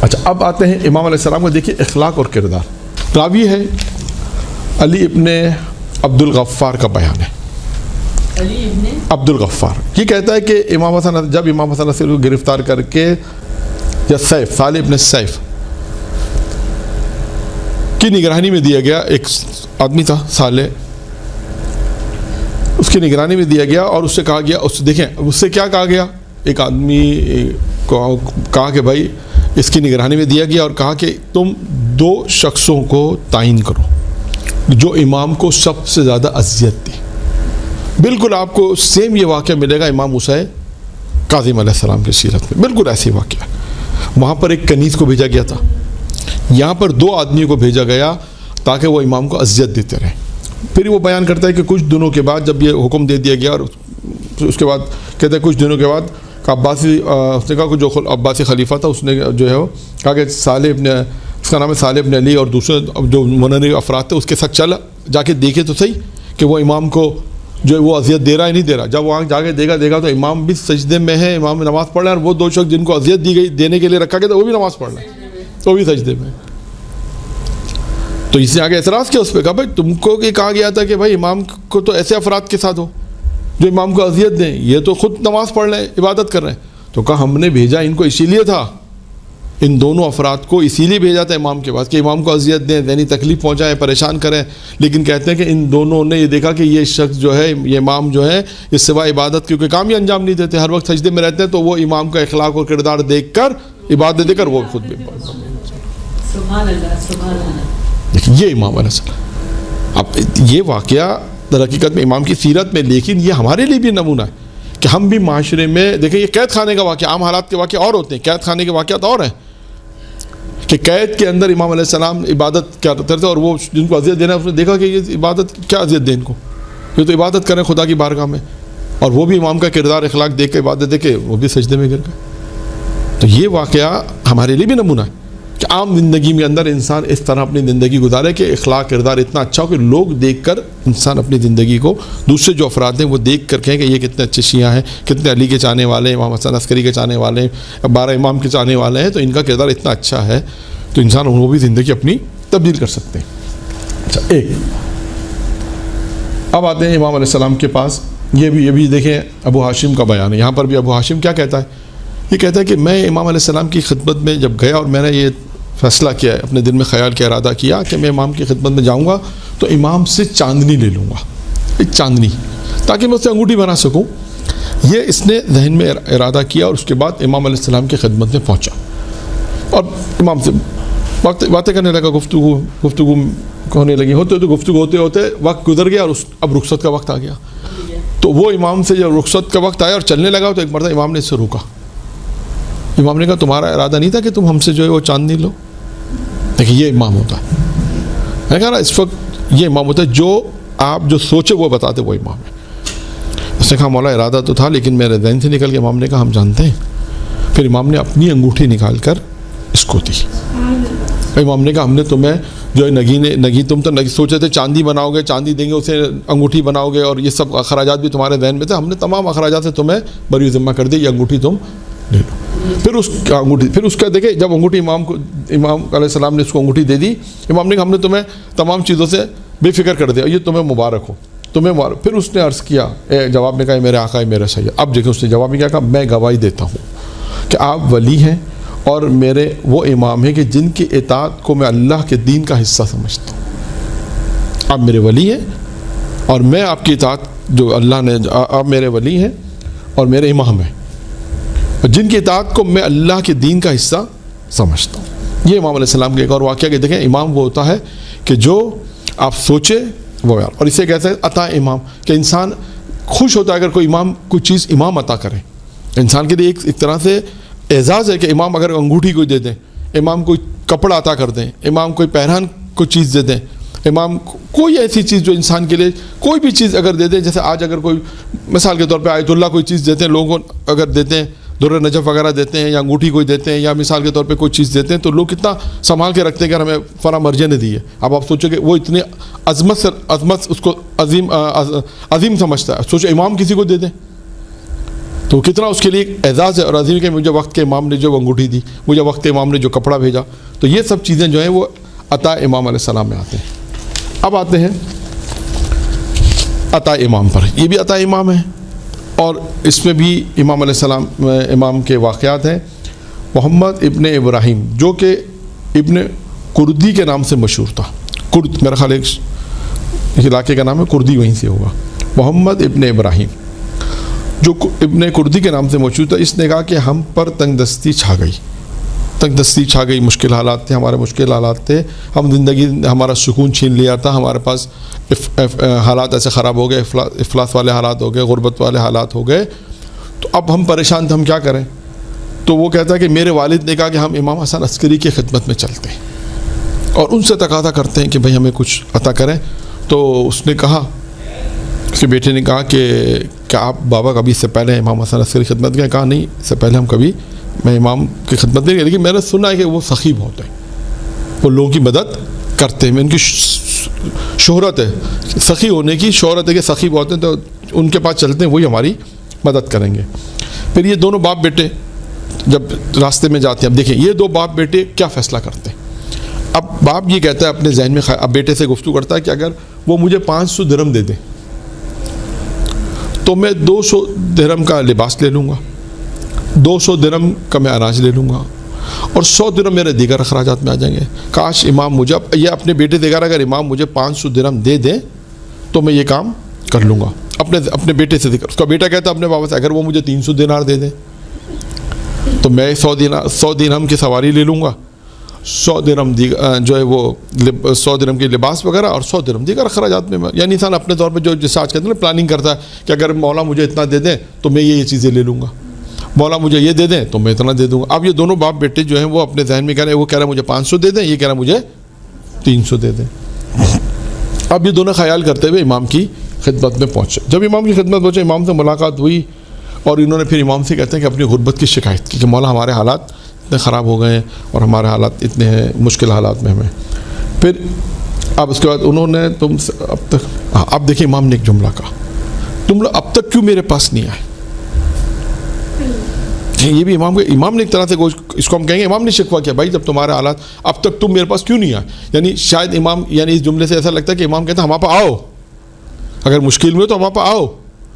اچھا اب آتے ہیں امام علیہ السلام کا، دیکھیے اخلاق اور کردار۔ راوی ہے علی ابن عبد الغفار کا بیان ہے، علی ابن عبد الغفار یہ کہتا ہے کہ امام حسن جب امام حسن علیہ السلام کو گرفتار کر کے یا سیف صالح ابن سیف کی نگرانی میں دیا گیا، ایک آدمی تھا صالح، اس کی نگرانی میں دیا گیا اور اس سے کہا گیا، دیکھیں اس سے کیا کہا گیا، ایک آدمی کو کہا کہ بھائی اس کی نگرانی میں دیا گیا اور کہا کہ تم 2 شخصوں کو تعین کرو جو امام کو سب سے زیادہ اذیت دی۔ بالکل آپ کو سیم یہ واقعہ ملے گا امام موسیٰ کاظم علیہ السلام کی سیرت میں، بالکل ایسے واقعہ۔ وہاں پر ایک کنیز کو بھیجا گیا تھا، یہاں پر 2 آدمیوں کو بھیجا گیا تاکہ وہ امام کو اذیت دیتے رہیں۔ پھر وہ بیان کرتا ہے کہ کچھ دنوں کے بعد جب یہ حکم دے دیا گیا اور اس کے بعد کہتے ہیں کچھ دنوں کے بعد عباسی اس نے کہا کہ جو عباسی خلیفہ تھا اس نے جو ہے وہ کہا کہ صالح ابن، اس کا نام ہے صالح ابن علی، اور دوسرے جو منظر افراد تھے اس کے ساتھ چلا جا کے دیکھے تو صحیح کہ وہ امام کو جو وہ اذیت دے رہا ہے نہیں دے رہا۔ جب وہاں جا کے دیکھا تو امام بھی سجدے میں ہے، امام نماز پڑھ رہا ہے، اور وہ 2 شخص جن کو اذیت دی گئی دینے کے لیے رکھا گیا تھا وہ بھی نماز پڑھ رہا ہے، وہ بھی سجدے میں۔ تو اس نے آگے اعتراض کیا اس پہ، کہا بھائی تم کو کہ کہا گیا تھا کہ بھائی امام کو تو ایسے افراد کے ساتھ ہو جو امام کو اذیت دیں، یہ تو خود نماز پڑھ رہے ہیں، عبادت کر رہے ہیں۔ تو کہا ہم نے بھیجا ان کو اسی لیے تھا، ان دونوں افراد کو اسی لیے بھیجا تھا امام کے پاس کہ امام کو اذیت دیں، یعنی تکلیف پہنچائیں، پریشان کریں۔ لیکن کہتے ہیں کہ ان دونوں نے یہ دیکھا کہ یہ شخص جو ہے، یہ امام جو ہے، اس سوائے عبادت کیونکہ کام ہی انجام نہیں دیتے، ہر وقت سجدے میں رہتے ہیں، تو وہ امام کا اخلاق اور کردار دیکھ کر، عبادت دیکھ کر وہ خود بھی سبحان اللہ سبحان اللہ۔ دیکھیں یہ امام علیہ السلام، اب یہ واقعہ در حقیقت میں امام کی سیرت میں، لیکن یہ ہمارے لیے بھی نمونہ ہے کہ ہم بھی معاشرے میں دیکھیں، یہ قید خانے کا واقعہ، عام حالات کے واقعہ اور ہوتے ہیں، قید خانے کے واقعات اور ہیں کہ قید کے اندر امام علیہ السلام عبادت کیا کرتے تھے، اور وہ جن کو اذیت دینا اس نے دیکھا کہ یہ عبادت کیا اذیت دیں ان کو، یہ تو عبادت کریں خدا کی بارگاہ میں، اور وہ بھی امام کا کردار اخلاق دیکھ کے عبادت دیکھ کے وہ بھی سجدے میں گر گئے۔ تو یہ واقعہ ہمارے لیے بھی نمونہ ہے کہ عام زندگی میں اندر انسان اس طرح اپنی زندگی گزارے کہ اخلاق کردار اتنا اچھا ہو کہ لوگ دیکھ کر انسان اپنی زندگی کو، دوسرے جو افراد ہیں وہ دیکھ کر کہیں کہ یہ کتنے اچھے شیعہ ہیں، کتنے علی کے چاہنے والے ہیں، امام حسن عسکری کے چاہنے والے ہیں، 12 امام کے چاہنے والے ہیں، تو ان کا کردار اتنا اچھا ہے تو انسان وہ بھی زندگی اپنی تبدیل کر سکتے ہیں۔ اچھا ایک اب آتے ہیں امام علیہ السلام کے پاس، یہ بھی دیکھیں ابو ہاشم کا بیان ہے، یہاں پر بھی ابو ہاشم کیا کہتا ہے، یہ کہتا ہے کہ میں امام علیہ السلام کی خدمت میں جب گیا اور میں نے یہ فیصلہ کیا ہے، اپنے دل میں خیال کیا، ارادہ کیا کہ میں امام کی خدمت میں جاؤں گا تو امام سے چاندنی لے لوں گا، ایک چاندنی، تاکہ میں اس سے انگوٹھی بنا سکوں۔ یہ اس نے ذہن میں ارادہ کیا اور اس کے بعد امام علیہ السلام کی خدمت میں پہنچا اور امام سے باتیں کرنے لگا، گفتگو ہونے لگی، ہوتے گفتگو ہوتے وقت گزر گیا اور اب رخصت کا وقت آ گیا۔ تو وہ امام سے جب رخصت کا وقت آیا اور چلنے لگا تو ایک مرتبہ امام نے اس سے روکا، امام نے کہا تمہارا ارادہ نہیں تھا کہ تم ہم سے جو ہے وہ چاندنی لو؟ دیکھیں یہ امام ہوتا ہے، میں کہا نا اس وقت یہ امام ہوتا ہے جو آپ جو سوچے وہ بتاتے، وہ امام ہے۔ اس نے کہا مولا ارادہ تو تھا لیکن میرے ذہن سے نکل کے، امام نے کہا ہم جانتے ہیں۔ پھر امام نے اپنی انگوٹھی نکال کر اس کو دی، امام نے کہا ہم نے تمہیں جو ہے نگی تم تو سوچے تھے چاندی بناؤ گے، چاندی دیں گے، اسے انگوٹھی بناؤ گے، اور یہ سب اخراجات بھی تمہارے ذہن میں تھے، ہم نے تمام اخراجات سے تمہیں بری ذمہ کر دی، یہ انگوٹھی تم لے لو۔ پھر اس کا دیکھیں جب انگوٹھی امام علیہ السلام نے اس کو انگوٹھی دے دی، امام نے کہا ہم نے تمہیں تمام چیزوں سے بے فکر کر دیا، یہ تمہیں مبارک ہو، تمہیں مبارک۔ پھر اس نے عرض کیا، جواب میں کہا میرے آقا ہے میرے سید۔ اب دیکھیں اس نے جواب میں کیا کہا، میں گواہی دیتا ہوں کہ آپ ولی ہیں اور میرے وہ امام ہیں کہ جن کی اطاعت کو میں اللہ کے دین کا حصہ سمجھتا ہوں۔ آپ میرے ولی ہیں اور میں آپ کی اطاعت جو اللہ نے، آپ میرے ولی ہیں اور میرے امام ہیں جن کی اطاعت کو میں اللہ کے دین کا حصہ سمجھتا ہوں۔ یہ امام علیہ السلام کے ایک اور واقعہ کہ دیکھیں امام وہ ہوتا ہے کہ جو آپ سوچے وہ یار، اور اسے کہتے ہیں عطا امام، کہ انسان خوش ہوتا ہے اگر کوئی امام کوئی چیز امام عطا کرے، انسان کے لیے ایک طرح سے اعزاز ہے کہ امام اگر انگوٹھی کوئی دے دیں، امام کوئی کپڑا عطا کر دیں، امام کوئی پہران کوئی چیز دے دیں، امام کوئی ایسی چیز جو انسان کے لیے کوئی بھی چیز اگر دے دیں، جیسے آج اگر کوئی مثال کے طور پہ آیت اللہ کوئی چیز دیتے ہیں، لوگوں اگر دیتے ہیں در نجف وغیرہ دیتے ہیں یا انگوٹھی کوئی دیتے ہیں یا مثال کے طور پہ کوئی چیز دیتے ہیں تو لوگ کتنا سنبھال کے رکھتے ہیں کہ ہمیں فلاں مرجع نے دی ہے۔ اب آپ سوچو کہ وہ اتنے عظمت اس کو عظیم سمجھتا ہے، سوچو امام کسی کو دے دیں تو کتنا اس کے لیے ایک اعزاز ہے اور عظیم کہ مجھے وقت کے امام نے جو انگوٹھی دی، مجھے وقت کے امام نے جو کپڑا بھیجا. تو یہ سب چیزیں جو ہیں وہ عطا امام علیہ السلام میں آتے ہیں. اب آتے ہیں عطا امام پر. یہ بھی عطا امام ہے اور اس میں بھی امام علیہ السلام امام کے واقعات ہیں. محمد ابن ابراہیم جو کہ ابن کردی کے نام سے مشہور تھا. کرد میرا خیال ایک علاقے کا نام ہے، کردی وہیں سے ہوگا. محمد ابن ابراہیم جو ابن کردی کے نام سے مشہور تھا، اس نے کہا کہ ہم پر تنگ دستی چھا گئی، تنگ دستی چھا گئی، مشکل حالات تھے، ہمارے مشکل حالات تھے، ہم زندگی ہمارا سکون چھین لیا تھا، ہمارے پاس حالات ایسے خراب ہو گئے، افلاس والے حالات ہو گئے، غربت والے حالات ہو گئے. تو اب ہم پریشان تھے، ہم کیا کریں؟ تو وہ کہتا ہے کہ میرے والد نے کہا کہ ہم امام حسن عسکری کی خدمت میں چلتے ہیں اور ان سے تقاضا کرتے ہیں کہ بھئی ہمیں کچھ عطا کریں. تو اس نے کہا، اس کے بیٹے نے کہا کہ کیا آپ بابا کبھی اس سے پہلے امام حسن عسکری کی خدمت گئے؟ کہا نہیں، اس سے پہلے ہم کبھی میں امام کی خدمت نہیں گئے، لیکن میں نے سنا ہے کہ وہ سخی بہت ہیں، وہ لوگوں کی مدد کرتے ہیں. ان کی شہرت ہے، سخی ہونے کی شہرت ہے کہ سخی بہت ہیں، تو ان کے پاس چلتے ہیں، وہی ہماری مدد کریں گے. پھر یہ دونوں باپ بیٹے جب راستے میں جاتے ہیں، اب دیکھیں یہ دو باپ بیٹے کیا فیصلہ کرتے ہیں. اب باپ یہ کہتا ہے اپنے ذہن میں، اب بیٹے سے گفتگو کرتا ہے کہ اگر وہ مجھے 500 درہم دے دیں تو میں 200 درہم کا لباس لے لوں گا، 200 درہم کا میں اناج لے لوں گا اور 100 درہم میرے دیگر اخراجات میں آ جائیں گے. کاش امام مجھے، یہ اپنے بیٹے سے کہہ رہا ہے اگر امام مجھے 500 درہم دے دیں تو میں یہ کام کر لوں گا. اپنے بیٹے سے ذکر. اس کا بیٹا کہتا ہے اپنے بابا سے اگر وہ مجھے 300 دینار دے دیں تو میں 100 درہم کی سواری لے لوں گا، 100 درہم جو ہے وہ 100 درہم کے لباس وغیرہ اور 100 درہم دیگر اخراجات میں. یعنی انسان اپنے طور پہ جو جیسے آج کہتے ہیں پلاننگ کرتا ہے کہ اگر مولا مجھے اتنا دے دیں تو میں یہ چیزیں لے لوں گا، مولا مجھے یہ دے دیں تو میں اتنا دے دوں گا. اب یہ دونوں باپ بیٹے جو ہیں وہ اپنے ذہن میں کہہ رہے ہیں، وہ کہہ رہا ہے مجھے 500 دے دیں، یہ کہہ رہا ہے مجھے 300 دے دیں. اب یہ دونوں خیال کرتے ہوئے امام کی خدمت میں پہنچے. جب امام کی خدمت پہنچے، امام سے ملاقات ہوئی اور انہوں نے پھر امام سے کہتے ہیں کہ اپنی غربت کی شکایت کی کہ مولا ہمارے حالات اتنے خراب ہو گئے ہیں اور ہمارے حالات اتنے ہیں مشکل حالات میں ہمیں. پھر اب اس کے بعد انہوں نے اب تک اب دیکھیں امام نے ایک جملہ کہا، تم لوگ اب تک کیوں میرے پاس نہیں آئے؟ یہ بھی امام نے ایک طرح سے اس کو ہم کہیں گے امام نے شکوہ کیا، بھائی جب تمہارے حالات اب تک تم میرے پاس کیوں نہیں آئے؟ یعنی شاید امام اس جملے سے ایسا لگتا ہے کہ امام کہتا ہے ہمارے پاس آؤ، اگر مشکل میں ہو تو ہمارے پاس آؤ،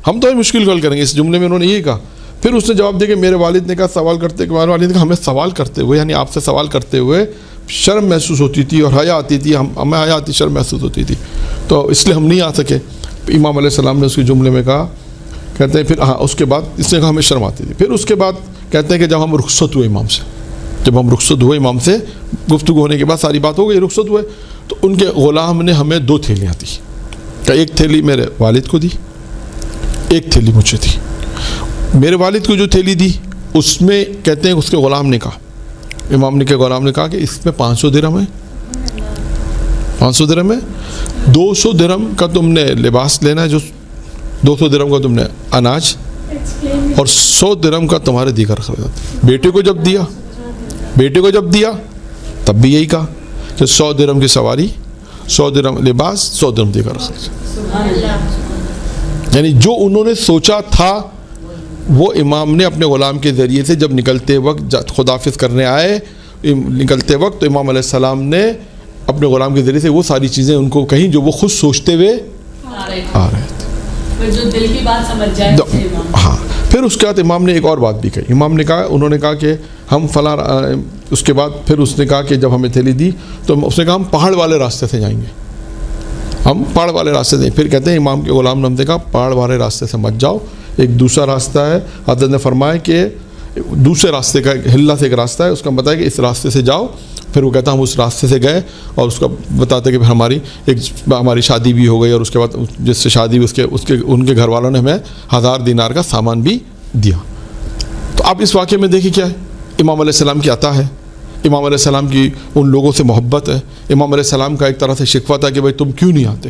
ہم تو مشکل حل کریں گے. اس جملے میں انہوں نے یہ کہا. پھر اس نے جواب دیا کہ میرے والد نے کہا سوال کرتے کہ ہمارے والد نے کہا ہمیں سوال کرتے ہوئے یعنی آپ سے سوال کرتے ہوئے شرم محسوس ہوتی تھی اور حیا آتی تھی، ہمیں حیا آتی شرم محسوس ہوتی تھی، تو اس لیے ہم نہیں آ سکے. امام علیہ السلام نے اس کے جملے میں کہا، کہتے ہیں پھر اس کے بعد اس نے کہا ہمیں شرم آتی تھی. پھر اس کے بعد کہتے ہیں کہ جب ہم رخصت ہوئے امام سے، جب ہم رخصت ہوئے امام سے گفتگو ہونے کے بعد ساری بات ہو گئی، رخصت ہوئے تو ان کے غلام نے ہمیں 2 تھیلیاں دی. کہ ایک تھیلی میرے والد کو دی، ایک تھیلی مجھے دی. میرے والد کو جو تھیلی دی اس میں کہتے ہیں اس کے غلام نے کہا، امام نے کے غلام نے کہا کہ اس میں 500 درہم ہے، 500 درہم ہے، 200 درہم کا تم نے لباس لینا ہے، جو 200 درہم کا تم نے اناج اور 100 درہم کا تمہارے دیگر اخراجات. بیٹے کو جب دیا تب بھی یہی کہا کہ 100 درہم کی سواری، 100 درہم لباس، 100 درہم دیگر اخراجات. یعنی جو انہوں نے سوچا تھا وہ امام نے اپنے غلام کے ذریعے سے جب نکلتے وقت خداحافظ کرنے آئے، نکلتے وقت تو امام علیہ السلام نے اپنے غلام کے ذریعے سے وہ ساری چیزیں ان کو کہیں جو وہ خود سوچتے ہوئے آ رہے تھے، جو دل کی بات سمجھ جائے. ہاں. پھر اس کے بعد امام نے ایک اور بات بھی کہی. امام نے کہا، انہوں نے کہا کہ ہم فلاں، اس کے بعد پھر اس نے کہا کہ جب ہمیں تھیلی دی تو اس نے کہا ہم پہاڑ والے راستے سے جائیں گے، ہم پہاڑ والے راستے سے. پھر کہتے ہیں امام کے غلام نے ہم نے کہا پہاڑ والے راستے سے مت جاؤ، ایک دوسرا راستہ ہے. حضرت نے فرمایا کہ دوسرے راستے کا ہلا سے ایک راستہ ہے، اس کا بتایا کہ اس راستے سے جاؤ. پھر وہ کہتا ہم اس راستے سے گئے اور اس کا بتاتے کہ ہماری شادی بھی ہو گئی اور اس کے بعد جس سے شادی ان کے گھر والوں نے ہمیں 1000 دینار کا سامان بھی دیا. تو اب اس واقعے میں دیکھیں کیا ہے، امام علیہ السلام کی عطا ہے، امام علیہ السلام کی ان لوگوں سے محبت ہے. امام علیہ السلام کا ایک طرح سے شکوہ تھا کہ بھائی تم کیوں نہیں آتے،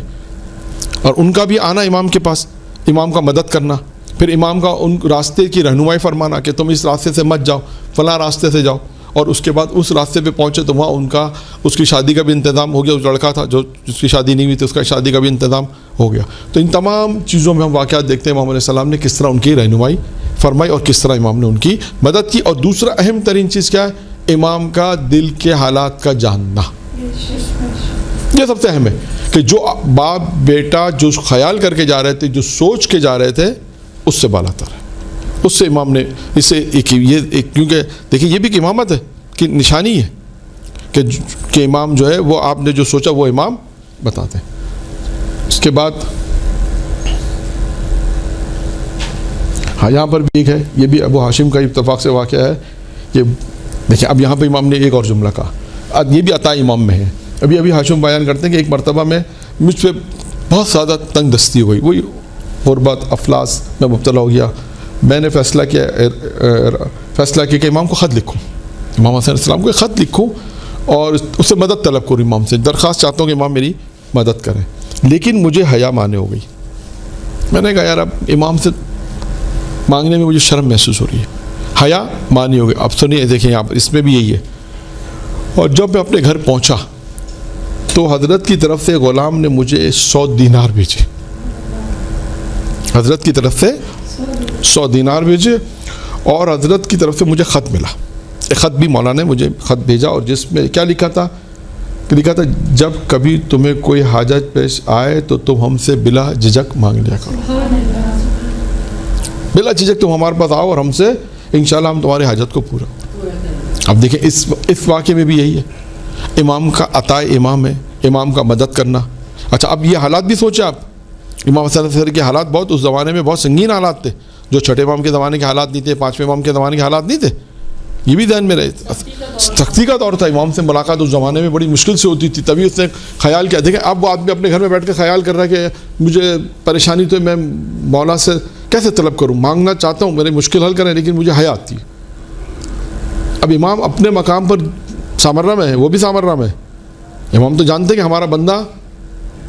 اور ان کا بھی آنا امام کے پاس، امام کا مدد کرنا، پھر امام کا ان راستے کی رہنمائی فرمانا کہ تم اس راستے سے مت جاؤ، فلاں راستے سے جاؤ. اور اس کے بعد اس راستے پہ پہنچے تو وہاں اس کی شادی کا بھی انتظام ہو گیا. اس لڑکا تھا جس کی شادی نہیں ہوئی تھی، اس کا شادی کا بھی انتظام ہو گیا. تو ان تمام چیزوں میں ہم واقعات دیکھتے ہیں امام علیہ السلام نے کس طرح ان کی رہنمائی فرمائی اور کس طرح امام نے ان کی مدد کی. اور دوسرا اہم ترین چیز کیا ہے؟ امام کا دل کے حالات کا جاننا. یہ سب سے اہم ہے کہ جو باپ بیٹا جو خیال کر کے جا رہے تھے، جو سوچ کے جا رہے تھے، اس سے بالا تر ہے. اس سے امام نے اسے کیونکہ دیکھیں یہ بھی کہ امامت ہے کہ نشانی ہے کہ امام جو ہے وہ آپ نے جو سوچا وہ امام بتاتے ہیں. اس کے بعد ہاں یہاں پر بھی ایک ہے، یہ بھی ابو ہاشم کا اتفاق سے واقعہ ہے. یہ دیکھیں اب یہاں پہ امام نے ایک اور جملہ کہا، یہ بھی عطا امام میں ہے. ابھی ہاشم بیان کرتے ہیں کہ ایک مرتبہ میں مجھ پہ بہت زیادہ تنگ دستی ہوئی، وہی غربت افلاس میں مبتلا ہو گیا. میں نے فیصلہ کیا کہ امام کو خط لکھوں، امام حسین علیہ السلام کو ایک خط لکھوں اور اس سے مدد طلب کروں. امام سے درخواست چاہتا ہوں کہ امام میری مدد کریں. لیکن مجھے حیا مانے ہو گئی. میں نے کہا یار اب امام سے مانگنے میں مجھے شرم محسوس ہو رہی ہے، حیا مانی ہو گئی. اب سنیے دیکھیں یہاں پر اس میں بھی یہی ہے. اور جب میں اپنے گھر پہنچا تو حضرت کی طرف سے غلام نے مجھے 100 دینار بھیجے. حضرت کی طرف سے 100 دینار بھیجے اور حضرت کی طرف سے مجھے خط ملا. ایک خط بھی مولانا نے مجھے خط بھیجا اور جس میں کیا لکھا تھا؟ جب کبھی تمہیں کوئی حاجت پیش آئے تو تم ہم سے بلا جھجک مانگ لیا کرو. بلا جھجک تم ہمارے پاس آؤ اور ہم سے انشاءاللہ ہم تمہاری حاجت کو پورا. اب دیکھیں اس واقعے میں بھی یہی ہے، امام کا عطا امام ہے، امام کا مدد کرنا. اچھا اب یہ حالات بھی سوچیں آپ، امام حسین علیہ السلام کے حالات بہت اس زمانے میں بہت سنگین حالات تھے، جو چھٹے امام کے زمانے کے حالات نہیں تھے، پانچویں امام کے زمانے کے حالات نہیں تھے. یہ بھی ذہن میں رہے. سختی کا دور تھا. امام سے ملاقات اس زمانے میں بڑی مشکل سے ہوتی تھی. تبھی اس نے خیال کیا. دیکھیں اب وہ آدمی اپنے گھر میں بیٹھ کے خیال کر رہا ہے کہ مجھے پریشانی تو میں مولا سے کیسے طلب کروں، مانگنا چاہتا ہوں، میری مشکل حل کریں لیکن مجھے حیا آتی ہے. اب امام اپنے مقام پر سامرہ میں ہے، وہ بھی سامرہ میں ہے. امام تو جانتے ہیں کہ ہمارا بندہ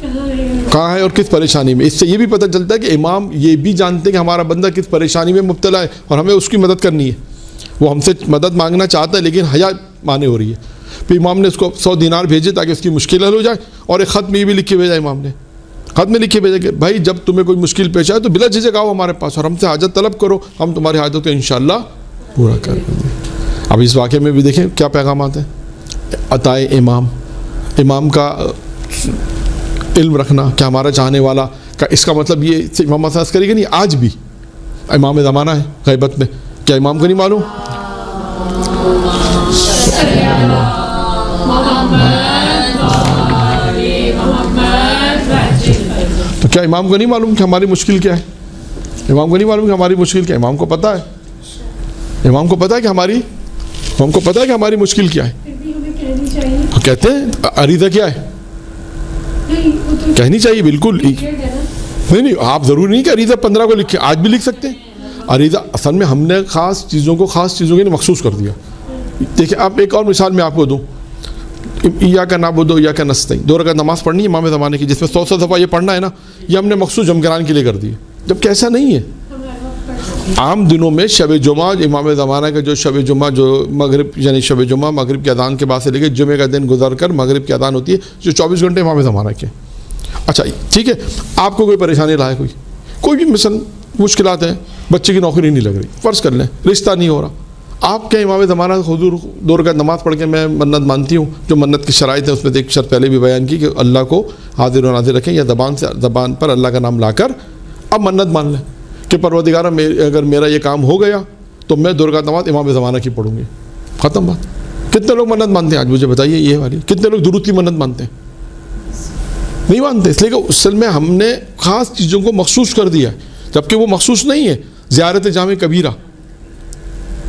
کہاں ہے اور کس پریشانی میں. اس سے یہ بھی پتہ چلتا ہے کہ امام یہ بھی جانتے ہیں کہ ہمارا بندہ کس پریشانی میں مبتلا ہے اور ہمیں اس کی مدد کرنی ہے. وہ ہم سے مدد مانگنا چاہتا ہے لیکن حیا مانے ہو رہی ہے. پھر امام نے اس کو 100 دینار بھیجے تاکہ اس کی مشکل حل ہو جائے. اور ایک خط میں یہ بھی لکھ کے بھیجا امام نے، خط میں لکھ کے بھیجا کہ بھائی جب تمہیں کوئی مشکل پیش آئے تو بلا جھجک آؤ ہمارے پاس اور ہم سے حاجت طلب کرو، ہم تمہاری حاجت کو انشاءاللہ پورا کر دیں گے. اب اس واقعے میں بھی دیکھیں کیا پیغامات ہیں. عطائے امام کا علم رکھنا کہ ہمارا چاہنے والا کا، اس کا مطلب یہ امام محسوس کرے گا نہیں. آج بھی امام زمانہ ہے غیبت میں، کیا امام کو نہیں معلوم؟ تو کیا امام کو نہیں معلوم کہ ہماری مشکل کیا ہے؟ امام کو نہیں معلوم کہ ہماری مشکل کیا ہے؟ امام کو پتہ ہے. امام کو پتہ ہے کہ ہماری مشکل کیا ہے. کہتے ہیں عریضہ کیا ہے؟ کہنی چاہیے بالکل. نہیں آپ ضروری نہیں کہ عریضہ 15 کو لکھیں، آج بھی لکھ سکتے ہیں. عریضہ اصل میں ہم نے خاص چیزوں کے لیے مخصوص کر دیا. دیکھیں آپ ایک اور مثال میں آپ کو دوں. ایاک نعبد و ایاک نستعین، 2 رکعت نماز پڑھنی ہے امام زمانے کی، جس میں 100 دفعہ یہ پڑھنا ہے نا، یہ ہم نے مخصوص جمگران کے لیے کر دی. جبکہ ایسا نہیں ہے. عام دنوں میں شب جمعہ امام زمانہ کا جو شب جمعہ جو مغرب یعنی شب جمعہ مغرب کی اذان کے بعد سے لے کے جمعے کا دن گزر کر مغرب کی اذان ہوتی ہے، جو 24 گھنٹے امام زمانہ کے. اچھا ٹھیک ہے، آپ کو کوئی پریشانی رہا ہے، کوئی بھی مثلا مشکلات ہیں، بچے کی نوکری نہیں لگ رہی، فرض کر لیں رشتہ نہیں ہو رہا، آپ کیا امام زمانہ حضور 2 رکعت نماز پڑھ کے میں منت مانتی ہوں. جو منت کی شرائط ہے اس میں ایک شرط پہلے بھی بیان کی کہ اللہ کو حاضر و ناظر رکھیں، یا زبان پر اللہ کا نام لا کر اب منت مان لیں کہ پروردگارہ اگر میرا یہ کام ہو گیا تو میں 2 رکعت نماز امام زمانہ کی پڑھوں گی. ختم بات. کتنے لوگ منت مانتے ہیں آج مجھے بتائیے یہ والی؟ کتنے لوگ درود کی منت مانتے ہیں؟ نہیں مانتے. اس لیے کہ اصل میں ہم نے خاص چیزوں کو مخصوص کر دیا ہے، جبکہ وہ مخصوص نہیں ہے. زیارت جامع کبیرہ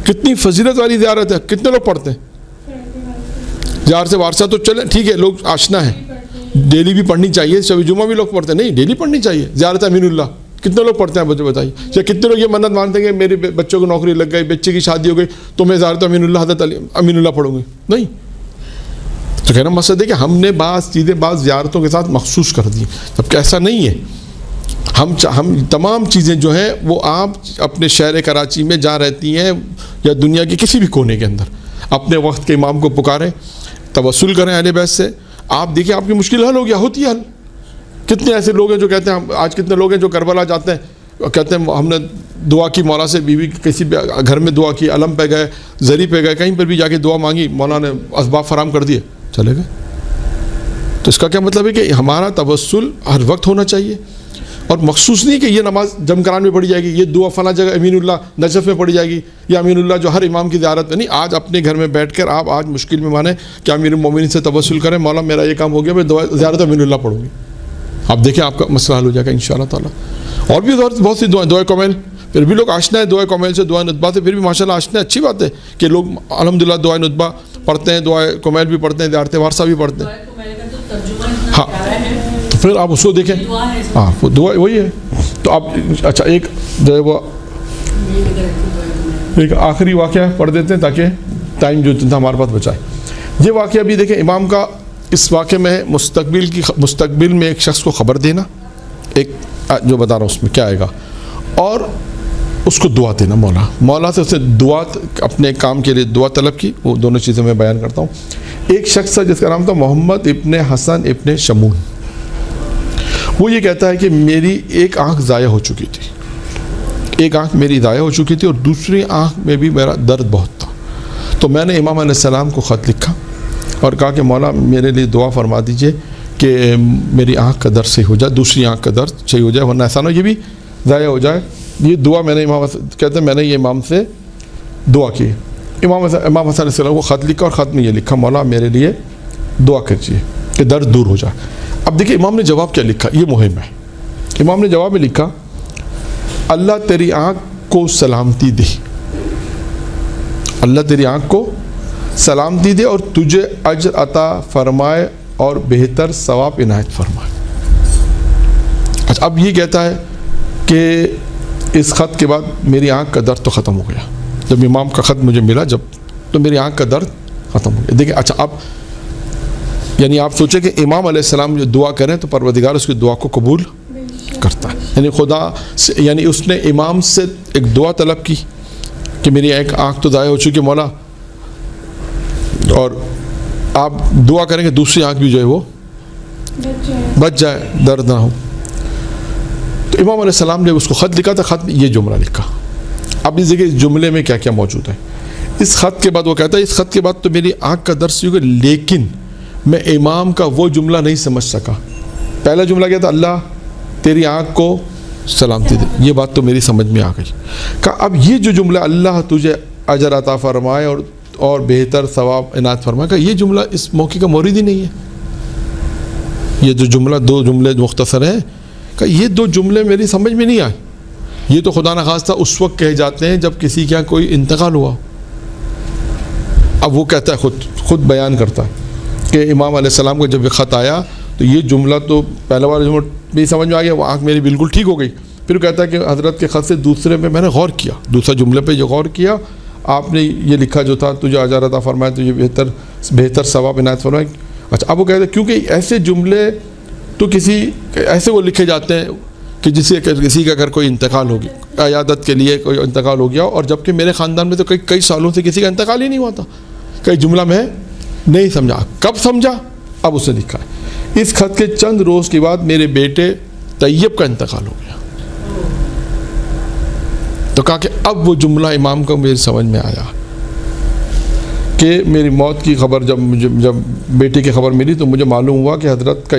کتنی فضیلت والی زیارت ہے، کتنے لوگ پڑھتے ہیں؟ زیارت وارثہ تو چلیں ٹھیک ہے، لوگ آشنا ہیں، ڈیلی بھی پڑھنی چاہیے. شب جمعہ بھی لوگ پڑھتے ہیں، نہیں ڈیلی پڑھنی چاہیے. زیارت امین اللہ کتنے لوگ پڑھتے ہیں مجھے بتائیے؟ یا کتنے لوگ یہ منت مانتے ہیں کہ میرے بچوں کو نوکری لگ گئی، بچے کی شادی ہو گئی تو میں زیارت امین اللہ حضرت امین اللہ پڑھوں گی؟ نہیں. تو کہنا مقصد ہے کہ ہم نے بعض چیزیں بعض زیارتوں کے ساتھ مخصوص کر دی، جبکہ ایسا نہیں ہے. ہم تمام چیزیں جو ہیں وہ آپ اپنے شہر کراچی میں جہاں رہتی ہیں یا دنیا کے کسی بھی کونے کے اندر اپنے وقت کے امام کو پکاریں، توسل کریں اہل بیت سے. آپ دیکھیں آپ کی مشکل حل ہو گیا، ہوتی ہے حل. کتنے ایسے لوگ ہیں جو کہتے ہیں، آج کتنے لوگ ہیں جو کربلا جاتے ہیں کہتے ہیں ہم نے دعا کی مولا سے، بیوی کسی گھر میں دعا کی، علم پہ گئے، زری پہ گئے، کہیں پر بھی جا کے دعا مانگی، مولا نے اسباب فراہم کر دیے، چلے گئے. تو اس کا کیا مطلب ہے کہ ہمارا توسل ہر وقت ہونا چاہیے، اور مخصوص نہیں کہ یہ نماز جمکران میں پڑھی جائے گی، یہ دعا فلاں جگہ امین اللہ نجف میں پڑھی جائے گی، یا امین اللہ جو ہر امام کی زیارت میں نہیں. آج اپنے گھر میں بیٹھ کر آپ آج مشکل میں مانیں کہ امیر المومنین سے توسل کریں، مولا میرا یہ کام ہو گیا، میں زیارت امین اللہ پڑھوں گی. آپ دیکھیں آپ کا مسئلہ حل ہو جائے گا انشاءاللہ تعالیٰ. اور بھی بہت سی دعائیں کومیل، پھر بھی لوگ آشنا ہے دعائیں کومیل سے، دعائیں ندبہ سے، پھر بھی ماشاءاللہ آشنا ہے. اچھی بات ہے کہ لوگ الحمدللہ دعائیں ندبہ پڑھتے ہیں، دعائیں کومیل بھی پڑھتے ہیں، زیارت وارثہ بھی پڑھتے ہیں. ہاں پھر آپ اس کو دیکھیں، ہاں وہ دعا وہی ہے. تو آپ اچھا ایک جو ہے وہ ایک آخری واقعہ پڑھ دیتے ہیں تاکہ ٹائم جو تھا ہمارے پاس بچائے. یہ واقعہ بھی دیکھیں امام کا، اس واقعے میں مستقبل میں ایک شخص کو خبر دینا، ایک جو بتا رہا ہوں اس میں کیا آئے گا، اور اس کو دعا دینا. مولا سے اسے دعا، اپنے کام کے لیے دعا طلب کی. وہ دونوں چیزیں میں بیان کرتا ہوں. ایک شخص ہے جس کا نام تھا محمد ابن حسن ابن شمون. وہ یہ کہتا ہے کہ میری ایک آنکھ ضائع ہو چکی تھی، ایک آنکھ میری ضائع ہو چکی تھی، اور دوسری آنکھ میں بھی میرا درد بہت تھا. تو میں نے امام علیہ السلام کو خط لکھا اور کہا کہ مولا میرے لیے دعا فرما دیجئے کہ میری آنکھ کا درد صحیح ہو جائے، دوسری آنکھ کا درد صحیح ہو جائے، ورنہ ایسا نہ یہ بھی ضائع ہو جائے. یہ دعا میں نے کہتے ہیں میں نے یہ امام سے دعا کی. امام حسن علیہ السلام کو خط لکھا، اور خط میں یہ لکھا مولا میرے لیے دعا کیجیے کہ درد دور ہو جائے. اب دیکھیں امام نے جواب کیا لکھا، یہ مہم ہے. امام نے جواب میں لکھا اللہ تیری آنکھ کو سلامتی دے، اللہ تیری آنکھ کو سلامتی دے اور تجھے اجر عطا فرمائے اور بہتر ثواب عنایت فرمائے. اچھا اب یہ کہتا ہے کہ اس خط کے بعد میری آنکھ کا درد تو ختم ہو گیا. جب امام کا خط مجھے ملا تو میری آنکھ کا درد ختم ہو گیا. دیکھیں اچھا اب یعنی آپ سوچیں کہ امام علیہ السلام جو دعا کریں تو پروردگار اس کی دعا کو قبول کرتا ہے. یعنی خدا یعنی اس نے امام سے ایک دعا طلب کی کہ میری ایک آنکھ تو ضائع ہو چکی مولا، اور آپ دعا کریں کہ دوسری آنکھ بھی جو ہے وہ بچ جائے، درد نہ ہو. تو امام علیہ السلام نے اس کو خط لکھا تھا، خط میں یہ جملہ لکھا. اب اس دیکھیں اس جملے میں کیا کیا موجود ہے. اس خط کے بعد وہ کہتا ہے اس خط کے بعد تو میری آنکھ کا درد صحیح ہو گیا، لیکن میں امام کا وہ جملہ نہیں سمجھ سکا. پہلا جملہ کیا تھا اللہ تیری آنکھ کو سلامتی دے، یہ بات تو میری سمجھ میں آ گئی. کہا اب یہ جو جملہ اللہ تجھے اجر عطا فرمائے اور بہتر ثواب عنایت فرمائے، کہا یہ جملہ اس موقع کا مورد ہی نہیں ہے. یہ جو جملہ دو جملے مختصر ہیں، کہا یہ دو جملے میری سمجھ میں نہیں آئے. یہ تو خدا نخواستہ اس وقت کہے جاتے ہیں جب کسی کے یہاں کوئی انتقال ہوا. اب وہ کہتا ہے خود بیان کرتا ہے کہ امام علیہ السلام کو جب یہ خط آیا تو یہ جملہ تو پہلا والا جملہ بھی سمجھ میں آ گیا، وہ آنکھ میری بالکل ٹھیک ہو گئی. پھر کہتا ہے کہ حضرت کے خط سے دوسرے میں نے غور کیا، دوسرا جملے پہ جو غور کیا آپ نے یہ لکھا جو تھا تجھے اجر عطا فرمائے، تجھے بہتر ثواب عنایت فرمائے. اچھا اب وہ کہتے ہیں کیونکہ ایسے جملے تو ایسے وہ لکھے جاتے ہیں کہ کسی کا اگر کوئی انتقال ہوگی، عیادت کے لیے کوئی انتقال ہو گیا، اور جبکہ میرے خاندان میں تو کئی سالوں سے کسی کا انتقال ہی نہیں ہوا تھا. کئی جملہ میں نہیں سمجھا. کب سمجھا؟ اب اس نے لکھا ہے اس خط کے چند روز کے بعد میرے بیٹے طیب کا انتقال ہو گیا. تو کہا کہ اب وہ جملہ امام کو میری سمجھ میں آیا کہ میری موت کی خبر جب بیٹے کی خبر ملی تو مجھے معلوم ہوا کہ حضرت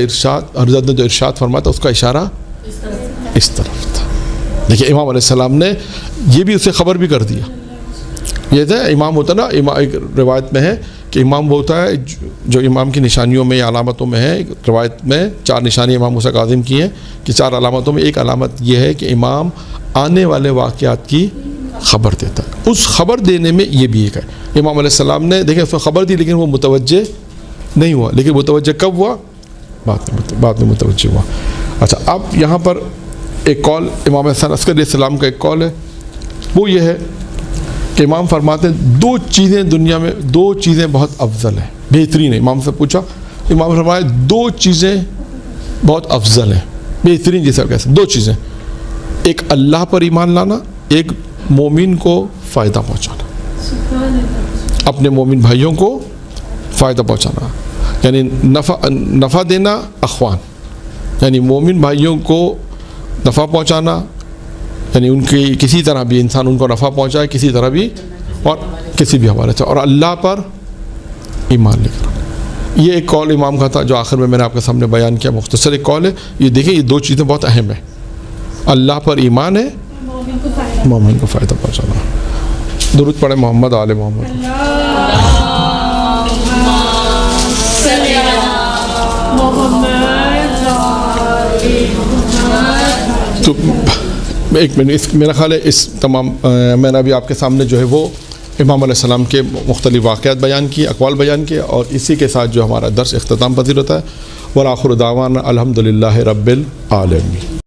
نے جو ارشاد فرمایا تھا اس کا اشارہ اس طرف تھا. دیکھیں امام علیہ السلام نے یہ بھی اسے خبر بھی کر دیا. یہ تھا امام ہوتا نا، ایک روایت میں ہے کہ امام وہ ہوتا ہے جو امام کی نشانیوں میں یا علامتوں میں ہے. روایت میں 4 نشانی امام موسیٰ کاظم کی ہیں کہ 4 علامتوں میں ایک علامت یہ ہے کہ امام آنے والے واقعات کی خبر دیتا ہے. اس خبر دینے میں یہ بھی ایک ہے. امام علیہ السلام نے دیکھیں اس کو خبر دی لیکن وہ متوجہ نہیں ہوا، لیکن متوجہ کب ہوا؟ بعد میں متوجہ ہوا. اچھا اب یہاں پر ایک قول امام حسن عسکری علیہ السلام کا ایک قول ہے، وہ یہ ہے کہ امام فرماتے ہیں 2 چیزیں دنیا میں، 2 چیزیں بہت افضل ہیں، بہترین ہیں. امام سے پوچھا، امام فرمایا 2 چیزیں بہت افضل ہیں، بہترین جیسا کیسے 2 چیزیں، ایک اللہ پر ایمان لانا، ایک مومن کو فائدہ پہنچانا، اپنے مومن بھائیوں کو فائدہ پہنچانا، یعنی نفع دینا، اخوان یعنی مومن بھائیوں کو نفع پہنچانا، یعنی ان کی کسی طرح بھی انسان ان کو نفع پہنچائے کسی طرح بھی اور کسی بھی حوالے سے، اور اللہ پر ایمان لے کر. یہ ایک قول امام کا تھا جو آخر میں نے آپ کے سامنے بیان کیا، مختصر ایک قول ہے. یہ دیکھیں یہ دو چیزیں بہت اہم ہیں، اللہ پر ایمان ہے، مومن کو فائدہ پہنچانا. درود پڑھیں محمد آل محمد. تو ایک منٹ، میرا خیال ہے اس تمام میں نے ابھی آپ کے سامنے جو ہے وہ امام علیہ السلام کے مختلف واقعات بیان کیے، اقوال بیان کیے، اور اسی کے ساتھ جو ہمارا درس اختتام پذیر ہوتا ہے. وآخر دعوانا الحمدللہ رب العالمین.